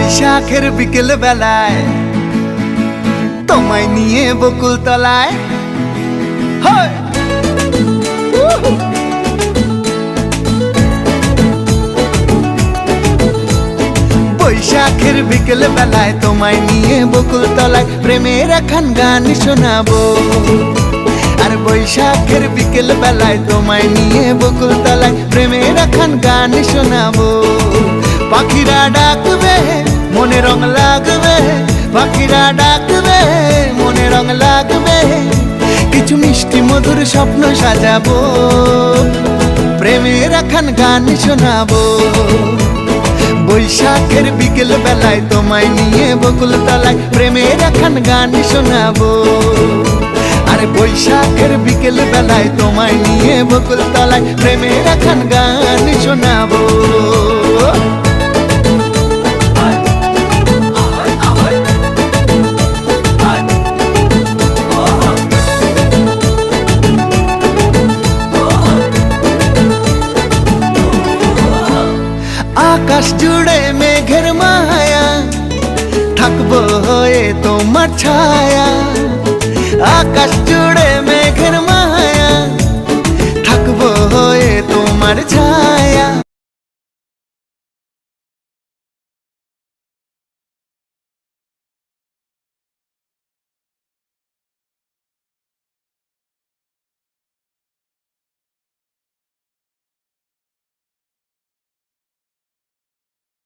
বৈশাখের বিকেল বেলায় তোমায় নিয়ে বকুল তলায় বৈশাখের বিকেল বেলায় তোমায় নিয়ে বকুল তলায় প্রেমের একখান গান শোনাবো। আর বৈশাখের বিকেল বেলায় তোমায় নিয়ে বকুল তলায় প্রেমের একখান গান শোনাবো। পাখিরা ডাকবে মনে রং লাগবে, পাখিরা ডাকবে মনে রং লাগবে, কিছু মিষ্টি মধুর স্বপ্ন সাজাবো, প্রেমের একখান গান শোনাবো। বৈশাখের বিকেল বেলায় তোমায় নিয়ে বকুল তলায় প্রেমের একখান গান শোনাবো। আরে বৈশাখের বিকেল বেলায় তোমায় নিয়ে বকুল তলায় প্রেমের একখান গান শোনাবো। আকাশ জুড়ে মেঘের মায়া, থাকবো হয়ে তোমার ছায়া।